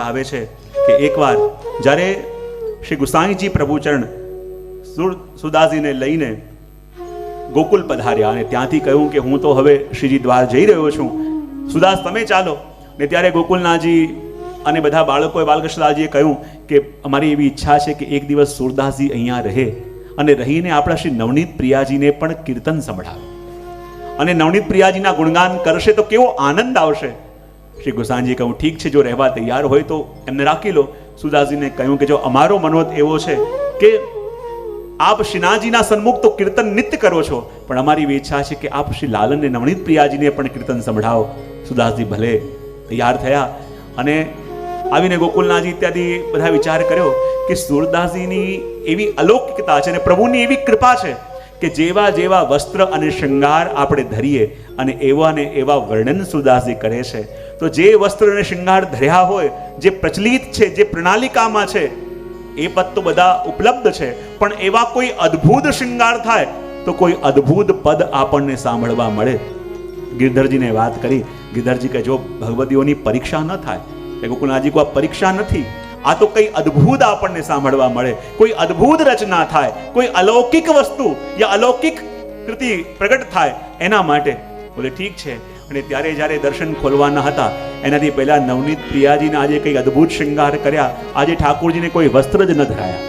આવે છે કે એકવાર જ્યારે શ્રી ગુસાઈજી પ્રભુચરણ સુદાસજીને લઈને ગોકુલ પધાર્યા અને ત્યાંથી કહ્યું કે હું તો હવે શ્રીજી દ્વાર જઈ રહ્યો છું, સુદાસ તમે ચાલો. ને ત્યારે ગોકુલનાથજી અને બધા બાળકોએ બાલકૃષ્ણદાસજીએ કહ્યું કે અમારી એવી ઈચ્છા છે કે એક દિવસ સુરદાસજી અહીંયા રહે અને રહીને આપણા શ્રી નવનીત પ્રિયાજીને પણ કીર્તન સંભળાવે અને નવનીત પ્રિયાજીના ગુણગાન કરશે તો કેવો આનંદ આવશે. શ્રી ગુસાઈજી કહ્યું ઠીક છે, જો રહેવા તૈયાર હોય તો એમને રાખી લો. સુદાસજીને કહ્યું કે જો અમારો મનોરથ એવો છે કે આપ શ્રીનાથજીના સન્મુખ તો કીર્તન નિત્ય કરો છો, પણ અમારી એવી ઈચ્છા છે કે આપ શ્રી લાલનને નવનીત પ્રિયાજીને પણ કીર્તન સંભળાવો. સુદાસજી ભલે તૈયાર થયા અને આવીને ગોકુલનાથજી ઇત્યાદિ બધા વિચાર કર્યો કે સુરદાસજીની એવી અલૌકિકતા છે અને પ્રભુની એવી કૃપા છે કે જેવા જેવા વસ્ત્ર અને શૃંગાર આપણે ધરીએ અને એવા ને એવા વર્ણન સુરદાસજી કરે છે. તો જે વસ્ત્ર અને શૃંગાર ધર્યા હોય, જે પ્રચલિત છે, જે પ્રણાલિકામાં છે, એ પદ તો બધા ઉપલબ્ધ છે, પણ એવા કોઈ અદ્ભુત શૃંગાર થાય તો કોઈ અદ્ભુત પદ આપણને સાંભળવા મળે. ગિરધરજીને વાત કરી. ગિરધરજી કે જો ભગવતીઓની પરીક્ષા ન થાય, ગોકુલનાથજી કોઈ પરીક્ષા નથી, આ તો કઈ અદ્ભુત આપણને સાંભળવા મળે, કોઈ અદ્ભુત રચના થાય, કોઈ અલૌકિક વસ્તુ યા અલૌકિક કૃતિ પ્રગટ થાય એના માટે. બોલે ઠીક છે. અને ત્યારે જ્યારે દર્શન ખોલવાના હતા એનાથી પહેલા નવનીત પ્રિયાજીને આજે કઈ અદ્ભુત શૃંગાર કર્યા. આજે ઠાકોરજીને કોઈ વસ્ત્ર જ ન ધરાયા,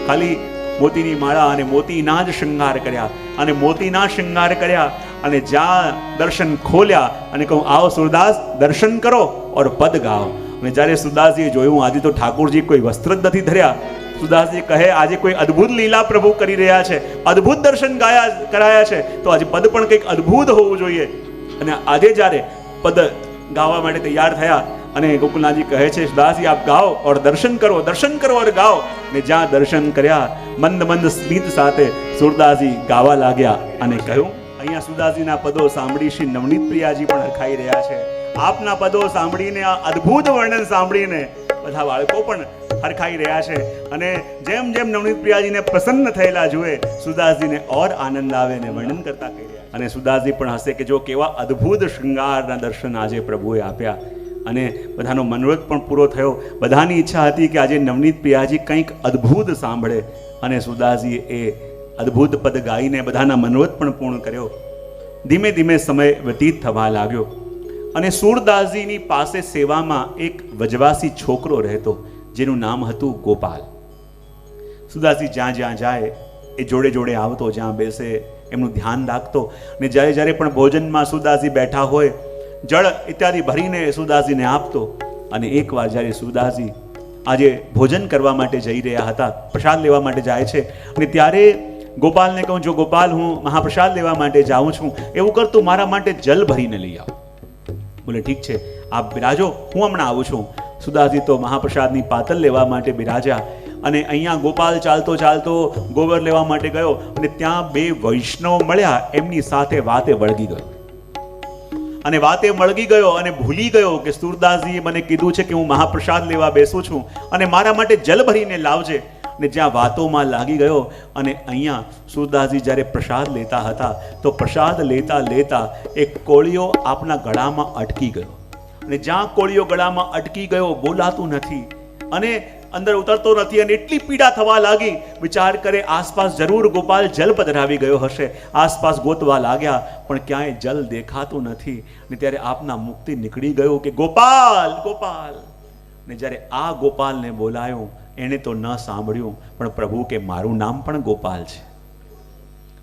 ખાલી મોતીની માળા અને મોતીના જ શૃંગાર કર્યા અને મોતીના શૃંગાર કર્યા અને જ્યાં દર્શન ખોલ્યા અને કહું આવો સુરદાસ દર્શન કરો ઓર પદ ગાઓ. અને જ્યારે સુરદાસજીએ જોયું આજે તો ઠાકોરજી કોઈ વસ્ત્ર જ નથી ધર્યા, સુરદાસજી કહે આજે કોઈ અદ્ભુત લીલા પ્રભુ કરી રહ્યા છે, અદ્ભુત દર્શન કરાયા છે, તો આજે પદ પણ કંઈક અદ્ભુત હોવું જોઈએ. અને આજે જ્યારે પદ ગાવા માટે તૈયાર થયા અને ગોકુલનાથજી કહે છે સુરદાસજી આપ ગાઓ ઓર દર્શન કરો ઓર ગાઓ. ને જ્યાં દર્શન કર્યા મંદ મંદ સ્મિત સાથે સુરદાસજી ગાવા લાગ્યા અને કહ્યું અહીંયા સુરદાસજીના પદો સાંભળી શ્રી નવનીત પ્રિયાજી પણ હરખાઈ રહ્યા છે. આપના પદો સાંભળીને આ અદ્ભુત વર્ણન સાંભળીને બધા બાળકો પણ હરખાઈ રહ્યા છે. અને જેમ જેમ નવનીત પ્રિયાજીને પ્રસન્ન થયેલા જુએ સુરદાસજીને ઓર આનંદ આવે ને વર્ણન કરતા કહી રહ્યા. અને સુરદાસજી પણ હસે કે જો કેવા અદ્ભુત શૃંગારના દર્શન આજે પ્રભુએ આપ્યા. અને બધાનો મનોરથ પણ પૂરો થયો. બધાની ઈચ્છા હતી કે આજે નવનીત પ્રિયાજી કંઈક અદ્ભુત સાંભળે અને સુરદાસજીએ એ અદ્ભુત પદ ગાઈને બધાના મનોરથ પણ પૂર્ણ કર્યો. ધીમે ધીમે સમય વ્યતીત થવા લાગ્યો અને સુરદાસજીની પાસે સેવામાં એક વજવાસી છોકરો રહેતો જેનું નામ હતું ગોપાલ. સુરદાસજી જ્યાં જ્યાં જાય એ જોડે જોડે આવતો, જ્યાં બેસે એમનું ધ્યાન રાખતો. અને જ્યારે જ્યારે પણ ભોજનમાં સુરદાસજી બેઠા હોય જળ ઇત્યાદિ ભરીને સુરદાસજીને આપતો. અને એકવાર જ્યારે સુરદાસજી આજે ભોજન કરવા માટે જઈ રહ્યા હતા, પ્રસાદ લેવા માટે જાય છે, અને ત્યારે ગોપાલને કહું જો ગોપાલ હું મહાપ્રસાદ લેવા માટે જાઉં છું, એવું કર તું મારા માટે જલ ભરીને લઈ આવ. બોલે ઠીક છે આપ બિરાજો, હું હમણાં આવું છું. સુરદાસજી તો મહાપ્રસાદની પાતલ લેવા માટે બિરાજ્યા અને અહીંયા ગોપાલ ચાલતો ચાલતો ગોબર લેવા માટે ગયો અને ત્યાં બે વૈષ્ણવ મળ્યા. એમની સાથે વાતે વળગી ગયો અને ભૂલી ગયો કે સુરદાસજીએ મને કીધું છે કે હું મહાપ્રસાદ લેવા બેસું છું અને મારા માટે જલ ભરીને લાવજે. ને જ્યાં વાતોમાં લાગી ગયો અને અહીંયા સુરદાસજી જ્યારે પ્રસાદ લેતા હતા તો પ્રસાદ લેતા લેતા એક કોળિયો આપના ગળામાં અટકી ગયો. અને જ્યાં કોળિયો ગળામાં અટકી ગયો બોલાતું નથી અને અંદર ઉતરતો નથી અને એટલી પીડા થવા લાગી. વિચાર કરે આસપાસ જરૂર ગોપાલ જલ પધરાવી ગયો હશે. આસપાસ ગોતવા લાગ્યા પણ ક્યાંય જલ દેખાતું નથી. ને ત્યારે આપના મુક્તિ નીકળી ગયો કે ગોપાલ ગોપાલ. ને જ્યારે આ ગોપાલને બોલાયો એણે તો ન સાંભળ્યું પણ પ્રભુ કે મારું નામ પણ ગોપાલ છે.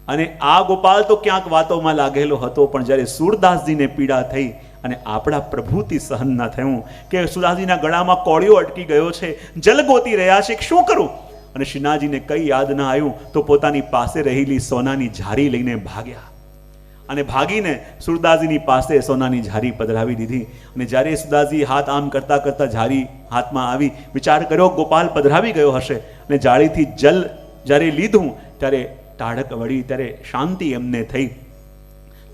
અને આ ગોપાલ તો ક્યાંક વાતોમાં લાગેલો હતો પણ જ્યારે સુરદાસજીને પીડા થઈ અને આપણા પ્રભુથી સહન ન થયું કે સુરદાસજીના ગળામાં કોળિયો અટકી ગયો છે, જલ ગોતી રહ્યા છે, શું કરું? અને શ્રીનાથજીને કઈ યાદ ન આવ્યું તો પોતાની પાસે રહેલી સોનાની ઝારી લઈને ભાગ્યા અને ભાગીને સુરદાસજીની પાસે સોનાની ઝારી પધરાવી દીધી. અને જ્યારે સુરદાસજી હાથ આમ કરતા કરતા ઝારી હાથમાં આવી, વિચાર કર્યો ગોપાલ પધરાવી ગયો હશે. અને જાળીથી જલ જ્યારે લીધું ત્યારે ટાઢક વળી, ત્યારે શાંતિ એમને થઈ.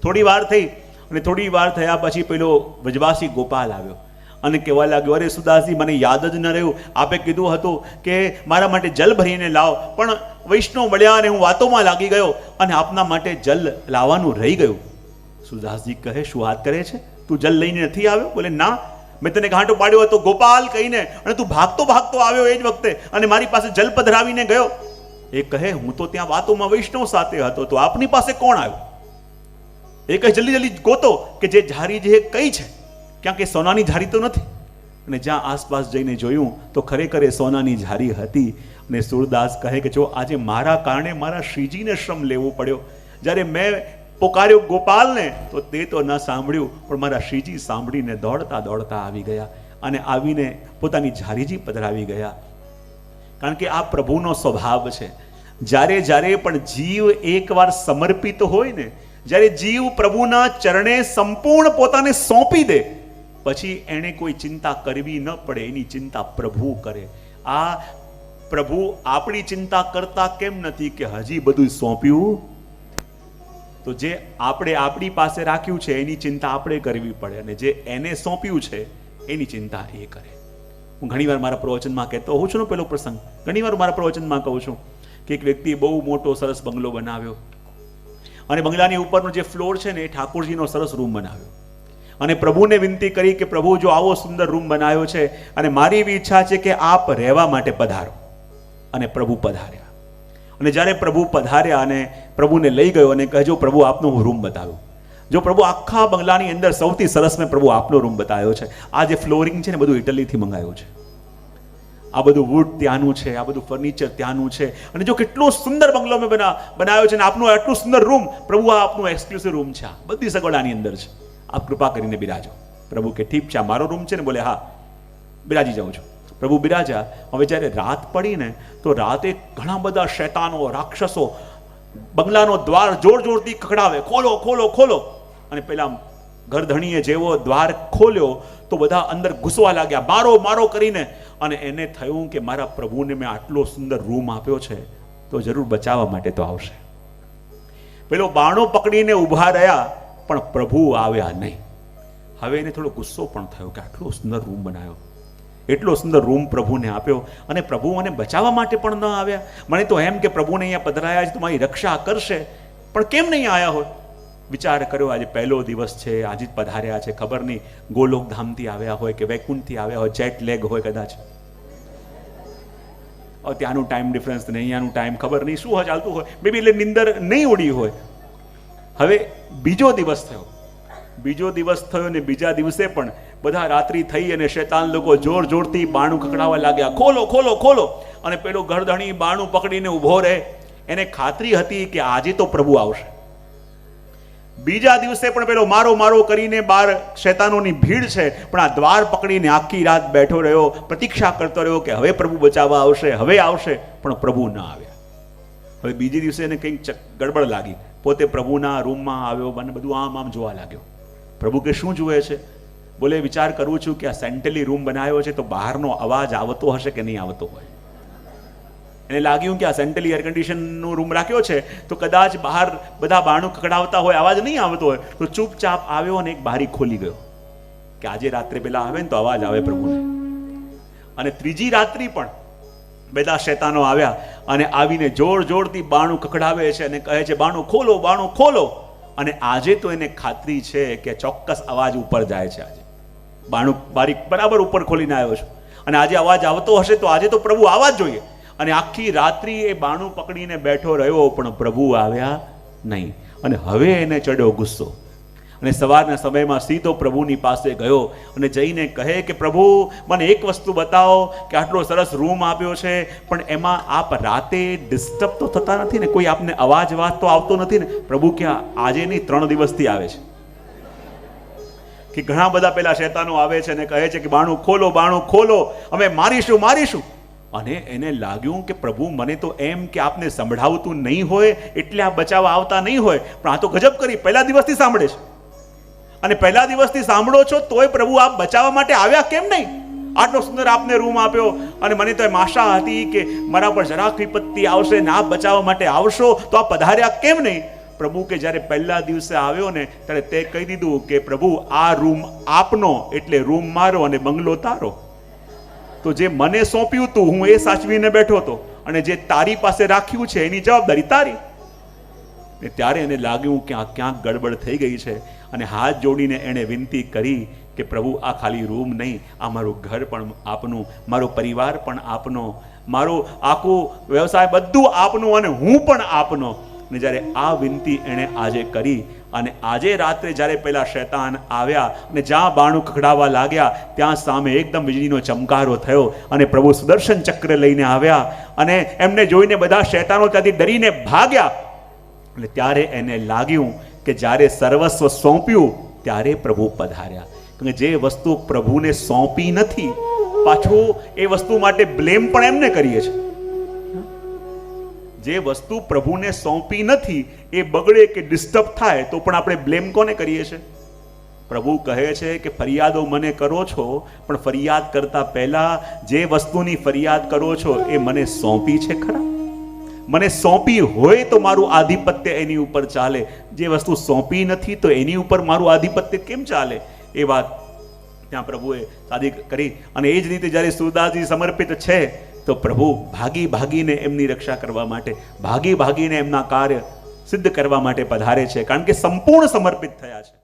થોડી વાર થઈ અને થોડી વાર થયા પછી પેલો વજવાસી ગોપાલ આવ્યો અને કહેવા લાગ્યો અરે સુરદાસજી મને યાદ જ ન રહ્યું, આપે કીધું હતું કે મારા માટે જલ ભરીને લાવ, પણ વૈષ્ણવ મળ્યા અને હું વાતોમાં લાગી ગયો અને આપના માટે જલ લાવવાનું રહી ગયું. સુરદાસજી કહે શું વાત કરે છે, તું જલ લઈને નથી આવ્યો? બોલે ના, મેં તને ગાંઠો પાડ્યો હતો ગોપાલ કહીને, અને તું ભાગતો ભાગતો આવ્યો એ જ વખતે અને મારી પાસે જલ પધરાવીને ગયો. એ કહે હું તો ત્યાં વાતોમાં વૈષ્ણવ સાથે હતો, તો આપની પાસે કોણ આવ્યું? એ કહે જલ્દી જલ્દી ગોતો કે જે ઝારી જે કઈ છે, ક્યાં કે સોનાની ઝારી તો નથી. અને જ્યાં આસપાસ જઈને જોયું તો ખરેખર એ સોનાની ઝારી હતી. અને સુરદાસ કહે કે જો આજે મારા કારણે મારા શ્રીજીને શ્રમ લેવો પડ્યો. જ્યારે મેં પોકાર્યો ગોપાલને તો તે તો ન સાંભળ્યું, પણ મારા શ્રીજી સાંભળીને દોડતા દોડતા આવી ગયા અને આવીને પોતાની ઝારીજી પધરાવી ગયા. કારણ કે આ પ્રભુનો સ્વભાવ છે. જ્યારે જ્યારે પણ જીવ એકવાર સમર્પિત હોય ને, જ્યારે જીવ પ્રભુના ચરણે સંપૂર્ણ પોતાને સોંપી દે, પછી એને કોઈ ચિંતા કરવી ન પડે, એની ચિંતા પ્રભુ કરે. આ પ્રભુ આપણી ચિંતા કરતા કેમ નથી કે હજી બધું સોંપ્યું? તો જે આપણે આપણી પાસે રાખ્યું છે એની ચિંતા આપણે કરવી પડે, અને જે એને સોંપ્યું છે એની ચિંતા એ કરે. હું ઘણીવાર મારા પ્રવચનમાં કહેતો હોઉં છું ને, પેલો પ્રસંગ ઘણીવાર મારા પ્રવચનમાં કહું છું કે એક વ્યક્તિએ બહુ મોટો સરસ બંગલો બનાવ્યો, અને બંગલાની ઉપરનો જે ફ્લોર છે ને એ ઠાકોરજીનો સરસ રૂમ બનાવ્યો, અને પ્રભુને વિનંતી કરી કે પ્રભુ જો આવો સુંદર રૂમ બનાવ્યો છે અને મારી એવી ઈચ્છા છે કે આપ રહેવા માટે પધારો. અને પ્રભુ પધાર્યા. અને જ્યારે પ્રભુ પધાર્યા અને પ્રભુને લઈ ગયો અને કહેજો પ્રભુ આપનો રૂમ બતાવ્યો. જો પ્રભુ આખા બંગલાની અંદર સૌથી સરસ મેં પ્રભુ આપનો રૂમ બતાવ્યો છે. આ જે ફ્લોરિંગ છે ને બધું ઇટલીથી મંગાવ્યું છે, આ બધું વુડ ત્યાંનું છે, આ બધું ફર્નિચર ત્યાંનું છે, અને જો કેટલો સુંદર બંગલો મેં બનાવ્યો છે, ને આપનો આટલું સુંદર રૂમ, પ્રભુ આ આપનું એક્સક્લુસિવ રૂમ છે, આ બધી સગવડ આની અંદર છે, આપ કૃપા કરીને બિરાજો. પ્રભુ કે ઠીક છે, આ મારો રૂમ છે ને? બોલે હા, બિરાજી જાઉં છું. પ્રભુ બિરાજા. હવે જ્યારે રાત પડી ને તો રાતે ઘણા બધા શૈતાનો રાક્ષસો બંગલાનો દ્વાર જોર જોરથી ખખડાવે, ખોલો ખોલો ખોલો. અને પેલા ઘરધણીએ જેવો દ્વાર ખોલ્યો તો બધા અંદર ઘૂસવા લાગ્યા, મારો મારો કરીને. અને એને થયું કે મારા પ્રભુને મેં આટલો સુંદર રૂમ આપ્યો છે તો જરૂર બચાવવા માટે તો આવશે. પેલો બાણો પકડીને ઊભા રહ્યા પણ પ્રભુ આવ્યા નહીં. હવે એને થોડો ગુસ્સો પણ થયો કે આટલો સુંદર રૂમ બનાવ્યો, એટલો સુંદર રૂમ પ્રભુને આપ્યો, અને પ્રભુ મને બચાવવા માટે પણ ન આવ્યા. મને તો એમ કે પ્રભુને અહીંયા પધરાયા છે તો મારી રક્ષા કરશે, પણ કેમ નહીં આવ્યા હોય? વિચાર કર્યો આજે પહેલો દિવસ છે, આજે જ પધાર્યા છે, ખબર નહીં ગોલોક ધામથી આવ્યા હોય કે વૈકુંઠથી આવ્યા હોય, જેટ લેગ હોય કદાચ, ત્યાંનું ટાઈમ ડિફરન્સ ને અહીંયાનું ટાઈમ ખબર નહીં શું ચાલતું હોય, બેબી એટલે નિંદર નહીં ઉડી હોય. હવે બીજો દિવસ થયો ને બીજા દિવસે પણ બધા રાત્રિ થઈ અને શૈતાન લોકો જોર જોરથી બાણું ખખડાવવા લાગ્યા, ખોલો ખોલો ખોલો. અને પેલો ઘરધણી બાણું પકડીને ઊભો રહે, એને ખાતરી હતી કે આજે તો પ્રભુ આવશે. બીજા દિવસે પણ પેલો મારો મારો કરીને બહાર શૈતાનોની ભીડ છે, પણ આ દ્વાર પકડીને આખી રાત બેઠો રહ્યો, પ્રતીક્ષા કરતો રહ્યો કે હવે પ્રભુ બચાવવા આવશે, હવે આવશે, પણ પ્રભુ ન આવ્યા. હવે બીજે દિવસે એને કંઈક ગડબડ લાગી, પોતે પ્રભુના રૂમમાં આવ્યો અને બધું આમ જોવા લાગ્યો. પ્રભુ કે શું જુએ છે? બોલે વિચાર કરું છું કે આ સેન્ટલી રૂમ બનાવ્યો છે તો બહારનો અવાજ આવતો હશે કે નહીં આવતો હોય. એને લાગ્યું કે આ સેન્ટલી એર કન્ડિશનનો રૂમ રાખ્યો છે તો કદાચ બહાર બધા બારણું ખખડાવતા હોય, અવાજ નહીં આવતો હોય, તો ચૂપચાપ આવ્યો અને એક બારી ખોલી ગયો કે આજે રાત્રે પેલા આવે ને તો અવાજ આવે પ્રભુને. અને ત્રીજી રાત્રિ પણ બધા શૈતાનો આવ્યા અને આવીને જોર જોરથી બારણું ખખડાવે છે અને કહે છે બારણું ખોલો, બારણું ખોલો. અને આજે તો એને ખાતરી છે કે ચોક્કસ અવાજ ઉપર જાય છે. આજે બારણું બારી બરાબર ઉપર ખોલીને આવ્યો છું અને આજે અવાજ આવતો હશે તો આજે તો પ્રભુ આવવા જ જોઈએ. અને આખી રાત્રિ એ બાણું પકડીને બેઠો રહ્યો પણ પ્રભુ આવ્યા નહીં. અને હવે એને ચડ્યો ગુસ્સો અને સવારના સમયમાં સીધો પ્રભુની પાસે ગયો અને જઈને કહે કે પ્રભુ મને એક વસ્તુ બતાવો કે આટલો સરસ રૂમ આપ્યો છે પણ એમાં આપ રાતે ડિસ્ટર્બ તો થતા નથી ને? કોઈ આપને અવાજ તો આવતો નથી ને? પ્રભુ કે આજે નહીં 3 દિવસથી આવે છે. કે ઘણા બધા પેલા શૈતાનો આવે છે અને કહે છે કે બાણું ખોલો, બાણું ખોલો, અમે મારીશું મારીશું. અને એને લાગ્યું કે પ્રભુ મને તો એમ કે આપને સંભળાવતું નહીં હોય એટલે આ બચાવવા આવતા નહીં હોય, પણ આ તો ગજબ કરી, પહેલા દિવસથી સાંભળે છે. અને પહેલા દિવસથી સાંભળો છો તોય પ્રભુ આપ બચાવવા માટે આવ્યા કેમ નહીં? આટલો સુંદર આપને રૂમ આપ્યો અને મને તો એમ આશા હતી કે મારા પર જરાક વિપત્તિ આવશે ને આપ બચાવવા માટે આવશો તો આપ પધાર્યા કેમ નહીં? પ્રભુ કે જ્યારે પહેલા દિવસે આવ્યો ને ત્યારે તે કહી દીધું કે પ્રભુ આ રૂમ આપનો એટલે રૂમ મારો અને બંગલો તારો. તો જે મને સોંપ્યું હતું હું એ સાચવીને બેઠો હતો અને જે તારી પાસે રાખ્યું છે એની જવાબદારી તારી. ત્યારે એને લાગ્યું કે આ ક્યાંક ગડબડ થઈ ગઈ છે અને હાથ જોડીને એણે વિનંતી કરી કે પ્રભુ આ ખાલી રૂમ નહીં, આ મારું ઘર પણ આપનું, મારો પરિવાર પણ આપનો, મારો આખું વ્યવસાય બધું આપનું અને હું પણ આપનો. ને જ્યારે આ વિનંતી એણે આજે કરી અને આજે રાત્રે જ્યારે પેલા શૈતાન આવ્યા અને જ્યાં બાણું ખખડાવવા લાગ્યા ત્યાં સામે એકદમ વીજળીનો ચમકારો થયો અને પ્રભુ સુદર્શન ચક્ર લઈને આવ્યા અને એમને જોઈને બધા શૈતાનો ત્યાંથી ડરીને ભાગ્યા. અને ત્યારે એને લાગ્યું કે જ્યારે સર્વસ્વ સોંપ્યું ત્યારે પ્રભુ પધાર્યા. કે જે વસ્તુ પ્રભુને સોંપી નથી પાછું એ વસ્તુ માટે બ્લેમ પણ એમને કરીએ છીએ. જે વસ્તુ પ્રભુને સોંપી નથી એ બગડે કે ડિસ્ટર્બ થાય તો પણ આપણે બ્લેમ કોને કરીએ છીએ? પ્રભુ કહે છે કે ફરિયાદો મને કરો છો, પણ ફરિયાદ કરતા પહેલા જે વસ્તુની ફરિયાદ કરો છો એ મને સોંપી છે ખરા? મને સોંપી હોય તો મારું આધિપત્ય એની ઉપર ચાલે. જે વસ્તુ સોંપી નથી તો એની ઉપર મારું આધિપત્ય કેમ ચાલે? એ વાત ત્યાં પ્રભુએ સાદી કરી. અને એ જ રીતે જ્યારે સુરદાસજી સમર્પિત છે તો પ્રભુ ભાગી ભાગીને એમની રક્ષા કરવા માટે, ભાગી ભાગીને એમના કાર્ય સિદ્ધ કરવા માટે પધારે છે, કારણ કે સંપૂર્ણ સમર્પિત થયા છે.